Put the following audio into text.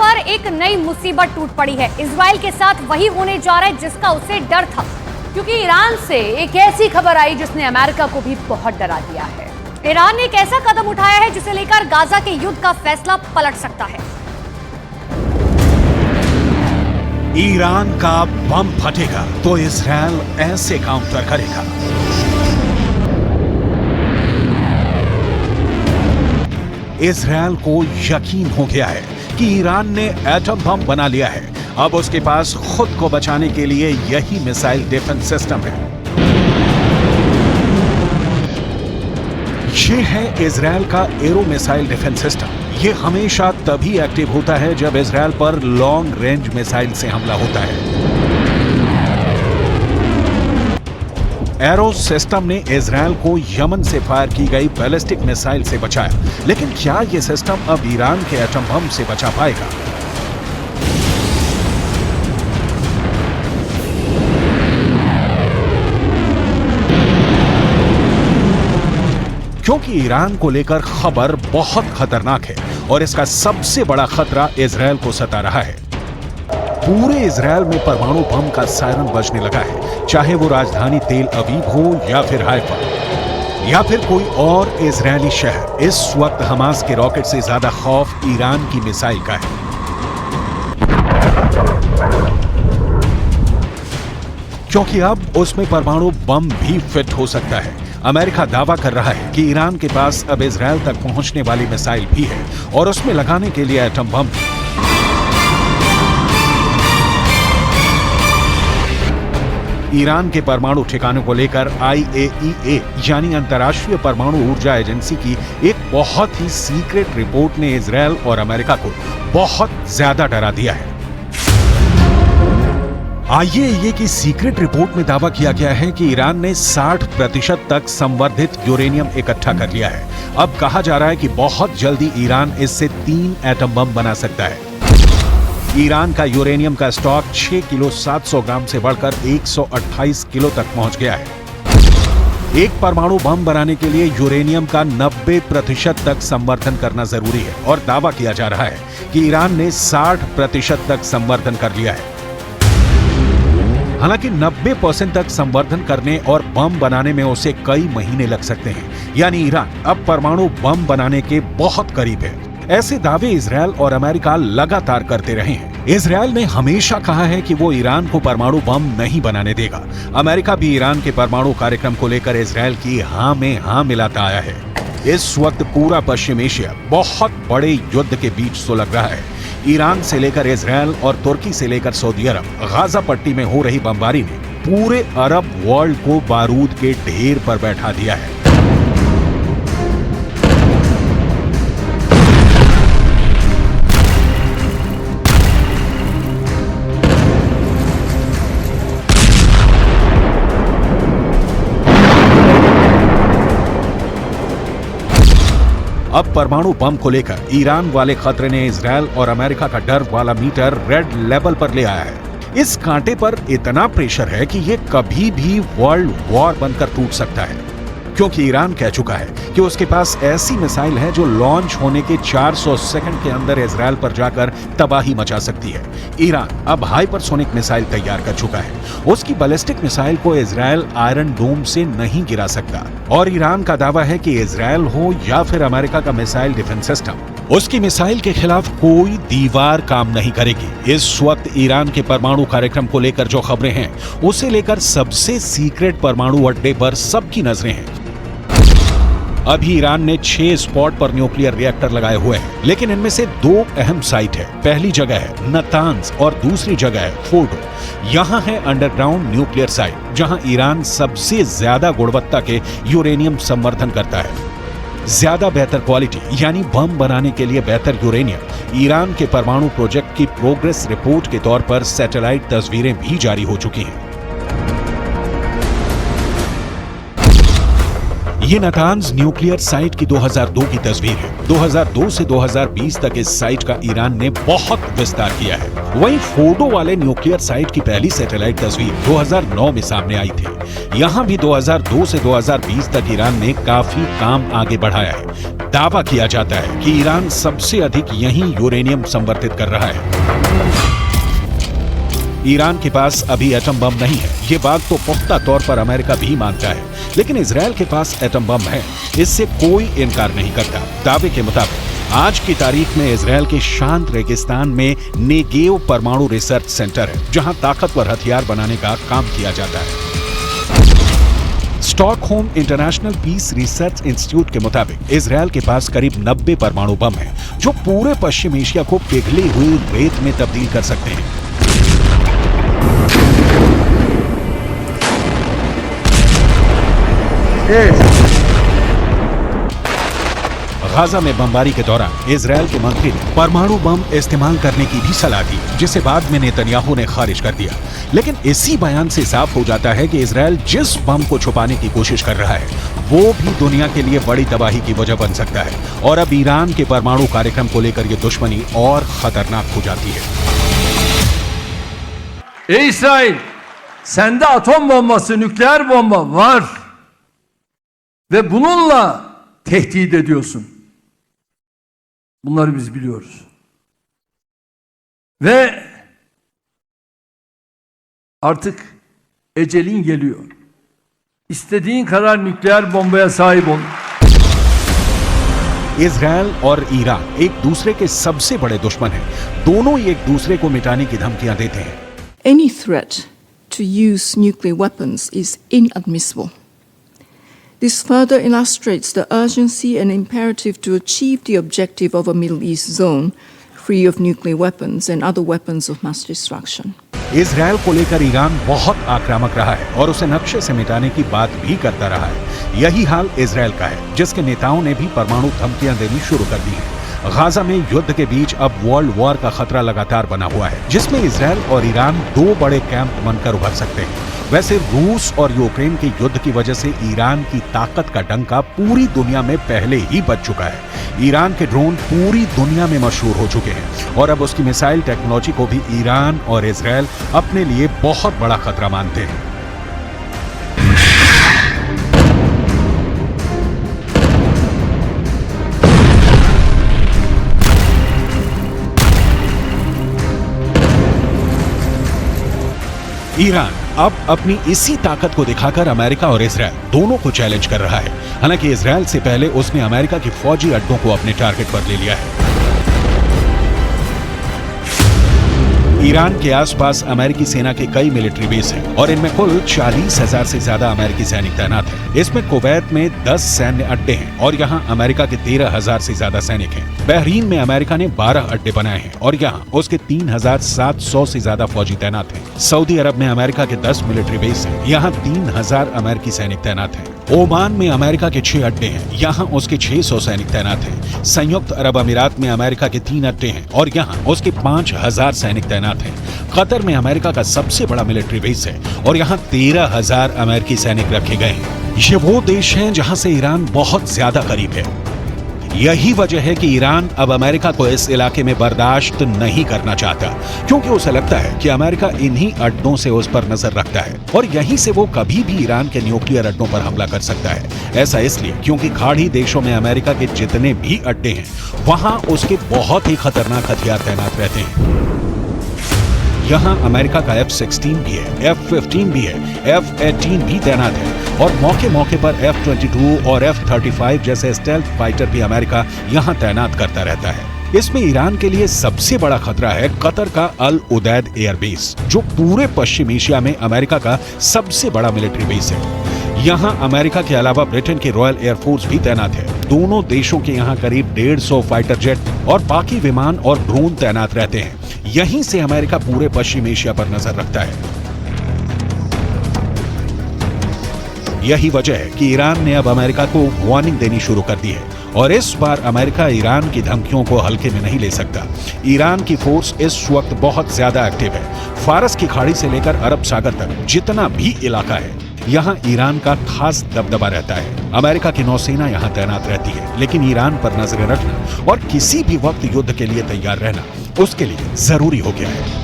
पर एक नई मुसीबत टूट पड़ी है। इजराइल के साथ वही होने जा रहा है जिसका उसे डर था, क्योंकि ईरान से एक ऐसी खबर आई जिसने अमेरिका को भी बहुत डरा दिया है। ईरान ने एक ऐसा कदम उठाया है जिसे लेकर गाजा के युद्ध का फैसला पलट सकता है। ईरान का बम फटेगा तो इजराइल ऐसे काउंटर करेगा। इजराइल को यकीन हो गया है कि ईरान ने एटम बम बना लिया है। अब उसके पास खुद को बचाने के लिए यही मिसाइल डिफेंस सिस्टम है। ये है इजराइल का एरो मिसाइल डिफेंस सिस्टम। ये हमेशा तभी एक्टिव होता है जब इजराइल पर लॉन्ग रेंज मिसाइल से हमला होता है। एरो सिस्टम ने इजराइल को यमन से फायर की गई बैलिस्टिक मिसाइल से बचाया, लेकिन क्या यह सिस्टम अब ईरान के एटम बम से बचा पाएगा? क्योंकि ईरान को लेकर खबर बहुत खतरनाक है और इसका सबसे बड़ा खतरा इजराइल को सता रहा है। पूरे इजराइल में परमाणु बम का सायरन बजने लगा है, चाहे वो राजधानी तेल अवीव हो या फिर हाइफा या फिर कोई और इजरायली शहर। इस वक्त हमास के रॉकेट से ज्यादा खौफ ईरान की मिसाइल का है, क्योंकि अब उसमें परमाणु बम भी फिट हो सकता है। अमेरिका दावा कर रहा है कि ईरान के पास अब इजराइल तक पहुंचने वाली मिसाइल भी है और उसमें लगाने के लिए एटम बम। ईरान के परमाणु ठिकानों को लेकर IAEA यानी अंतर्राष्ट्रीय परमाणु ऊर्जा एजेंसी की एक बहुत ही सीक्रेट रिपोर्ट ने इजराइल और अमेरिका को बहुत ज्यादा डरा दिया है। IAEA की सीक्रेट रिपोर्ट में दावा किया गया है कि ईरान ने 60% तक संवर्धित यूरेनियम इकट्ठा कर लिया है। अब कहा जा रहा है कि बहुत जल्दी ईरान इससे 3 एटम बम बना सकता है। ईरान का यूरेनियम का स्टॉक 6 किलो 700 ग्राम से बढ़कर 128 किलो तक पहुंच गया है। एक परमाणु बम बनाने के लिए यूरेनियम का 90% तक संवर्धन करना जरूरी है और दावा किया जा रहा है कि ईरान ने 60% तक संवर्धन कर लिया है। हालांकि 90% तक संवर्धन करने और बम बनाने में उसे कई महीने लग सकते हैं, यानी ईरान अब परमाणु बम बनाने के बहुत करीब है। ऐसे दावे इजराइल और अमेरिका लगातार करते रहे हैं। इजराइल ने हमेशा कहा है कि वो ईरान को परमाणु बम नहीं बनाने देगा। अमेरिका भी ईरान के परमाणु कार्यक्रम को लेकर इजराइल की हां में हां मिलाता आया है। इस वक्त पूरा पश्चिम एशिया बहुत बड़े युद्ध के बीच सुलग रहा है। ईरान से लेकर इजराइल और तुर्की से लेकर सऊदी अरब, गाजा पट्टी में हो रही बमबारी ने पूरे अरब वर्ल्ड को बारूद के ढेर पर बैठा दिया है। अब परमाणु बम को लेकर ईरान वाले खतरे ने इजराइल और अमेरिका का डर वाला मीटर रेड लेवल पर ले आया है। इस कांटे पर इतना प्रेशर है कि ये कभी भी वर्ल्ड वॉर बनकर टूट सकता है, क्योंकि ईरान कह चुका है कि उसके पास ऐसी मिसाइल है जो लॉन्च होने के 400 सेकंड के अंदर इजराइल पर जाकर तबाही मचा सकती है। ईरान अब हाइपरसोनिक मिसाइल तैयार कर चुका है। उसकी बैलिस्टिक मिसाइल को इजराइल आयरन डोम से नहीं गिरा सकता और ईरान का दावा है कि इजराइल हो या फिर अमेरिका का मिसाइल डिफेंस सिस्टम, उसकी मिसाइल के खिलाफ कोई दीवार काम नहीं करेगी। इस वक्त ईरान के परमाणु कार्यक्रम को लेकर जो खबरें हैं, उसे लेकर सबसे सीक्रेट परमाणु अड्डे पर सबकी नजरें हैं। अभी ईरान ने 6 स्पॉट पर न्यूक्लियर रिएक्टर लगाए हुए हैं, लेकिन इनमें से 2 अहम साइट है। पहली जगह है नतांज और दूसरी जगह है फोर्डो। यहाँ है अंडरग्राउंड न्यूक्लियर साइट, जहाँ ईरान सबसे ज्यादा गुणवत्ता के यूरेनियम संवर्धन करता है। ज्यादा बेहतर क्वालिटी यानी बम बनाने के लिए बेहतर यूरेनियम ईरान के परमाणु प्रोजेक्ट की प्रोग्रेस रिपोर्ट के तौर पर सैटेलाइट तस्वीरें भी जारी हो चुकी हैं। ये नातांज न्यूक्लियर साइट की 2002 की तस्वीर है। 2002 से 2020 तक इस साइट का ईरान ने बहुत विस्तार किया है। वहीं फोर्डो वाले न्यूक्लियर साइट की पहली सैटेलाइट तस्वीर 2009 में सामने आई थी। यहाँ भी 2002 से 2020 तक ईरान ने काफी काम आगे बढ़ाया है। दावा किया जाता है कि ईरान सबसे अधिक यहीं यूरेनियम संवर्धित कर रहा है। ईरान के पास अभी एटम बम नहीं है, ये बात तो पुख्ता तौर पर अमेरिका भी मानता है, लेकिन इजराइल के पास एटम बम है, इससे कोई इनकार नहीं करता। दावे के मुताबिक आज की तारीख में इजराइल के शांत रेगिस्तान में नेगेव परमाणु रिसर्च सेंटर है, जहां ताकतवर हथियार बनाने का काम किया जाता है। Stockholm International Peace Research Institute के मुताबिक इजराइल के पास करीब 90 परमाणु बम हैं, जो पूरे पश्चिम एशिया को पिघली हुई रेत में तब्दील कर सकते हैं। गाजा में बमबारी के दौरान इजराइल के मंत्री ने परमाणु बम इस्तेमाल करने की भी सलाह दी, जिसे बाद में नेतन्याहू ने खारिज कर दिया। लेकिन इसी बयान से साफ हो जाता है कि इजराइल जिस बम को छुपाने की कोशिश कर रहा है, वो भी दुनिया के लिए बड़ी तबाही की वजह बन सकता है। और अब ईरान के परमाणु कार्यक्रम को लेकर ये दुश्मनी और खतरनाक हो जाती है। İsrail, sende atom bombası, nükleer bomba var ve bununla tehdit ediyorsun. Bunları biz biliyoruz. Ve artık ecelin geliyor. İstediğin kadar nükleer bombaya sahip ol. Israel और ईरान एक दूसरे के सबसे बड़े दुश्मन हैं। दोनों ही एक दूसरे को मिटाने की धमकियां देते हैं। Any threat to use nuclear weapons is inadmissible. This further illustrates the urgency and imperative to achieve the objective of a Middle East zone free of nuclear weapons and other weapons of mass destruction. Israel को लेकर Iran बहुत आक्रामक रहा है और उसे नक्शे से मिटाने की बात भी करता रहा है। यही हाल इजराइल का है, जिसके नेताओं ने भी परमाणु धमकियां देनी शुरू कर दी हैं। गाजा में युद्ध के बीच अब वर्ल्ड वॉर का खतरा लगातार बना हुआ है, जिसमें इजराइल और ईरान दो बड़े कैंप बनकर उभर सकते हैं। वैसे रूस और यूक्रेन के युद्ध की वजह से ईरान की ताकत का डंका पूरी दुनिया में पहले ही बज चुका है। ईरान के ड्रोन पूरी दुनिया में मशहूर हो चुके हैं और अब उसकी मिसाइल टेक्नोलॉजी को भी ईरान और इजराइल अपने लिए बहुत बड़ा खतरा मानते हैं। ईरान अब अपनी इसी ताकत को दिखाकर अमेरिका और इजराइल दोनों को चैलेंज कर रहा है। हालांकि इजराइल से पहले उसने अमेरिका के फौजी अड्डों को अपने टारगेट पर ले लिया है। ईरान के आसपास अमेरिकी सेना के कई मिलिट्री बेस हैं और इनमें कुल 40,000 से ज्यादा अमेरिकी सैनिक तैनात हैं। इसमें कुवैत में 10 सैन्य अड्डे हैं और यहाँ अमेरिका के 13,000 से ज्यादा सैनिक हैं। बहरीन में अमेरिका ने 12 अड्डे बनाए हैं और यहाँ उसके 3,700 से ज्यादा फौजी तैनात हैं। सऊदी अरब में अमेरिका के 10 मिलिट्री बेस हैं, यहाँ 3,000 अमेरिकी सैनिक तैनात हैं। ओमान में अमेरिका के 6 अड्डे हैं, यहाँ उसके 600 सैनिक तैनात हैं। संयुक्त अरब अमीरात में अमेरिका के 3 अड्डे हैं और यहाँ उसके 5,000 सैनिक तैनात हैं। कतर में अमेरिका का सबसे बड़ा मिलिट्री बेस है और यहाँ 13,000 अमेरिकी सैनिक रखे गए हैं। ये वो देश हैं जहाँ से ईरान बहुत ज्यादा करीब है। यही वजह है कि ईरान अब अमेरिका को इस इलाके में बर्दाश्त नहीं करना चाहता, क्योंकि उसे लगता है कि अमेरिका इन्हीं अड्डों से उस पर नजर रखता है और यहीं से वो कभी भी ईरान के न्यूक्लियर अड्डों पर हमला कर सकता है। ऐसा इसलिए क्योंकि खाड़ी देशों में अमेरिका के जितने भी अड्डे हैं, वहां उसके बहुत ही खतरनाक हथियार तैनात रहते हैं। यहाँ अमेरिका का F-16 भी है, F-15 भी है, F-18 भी तैनात है और मौके मौके पर F-22 और F-35 जैसे स्टेल्थ फाइटर भी अमेरिका यहाँ तैनात करता रहता है। इसमें ईरान के लिए सबसे बड़ा खतरा है कतर का अल उदैद एयरबेस, जो पूरे पश्चिम एशिया में अमेरिका का सबसे बड़ा मिलिट्री बेस है। यहाँ अमेरिका के अलावा ब्रिटेन की रॉयल एयरफोर्स भी तैनात है। दोनों देशों के यहाँ करीब 150 फाइटर जेट और बाकी विमान और ड्रोन तैनात रहते हैं। यहीं से अमेरिका पूरे पश्चिम एशिया पर नजर रखता है। यही वजह है कि ईरान ने अब अमेरिका को वार्निंग देनी शुरू कर दी है और इस बार अमेरिका ईरान की धमकियों को हल्के में नहीं ले सकता। ईरान की फोर्स इस वक्त बहुत ज्यादा एक्टिव है। फारस की खाड़ी से लेकर अरब सागर तक जितना भी इलाका है, यहाँ ईरान का खास दबदबा रहता है। अमेरिका की नौसेना यहाँ तैनात रहती है, लेकिन ईरान पर नजरें रखना और किसी भी वक्त युद्ध के लिए तैयार रहना उसके लिए जरूरी हो गया है।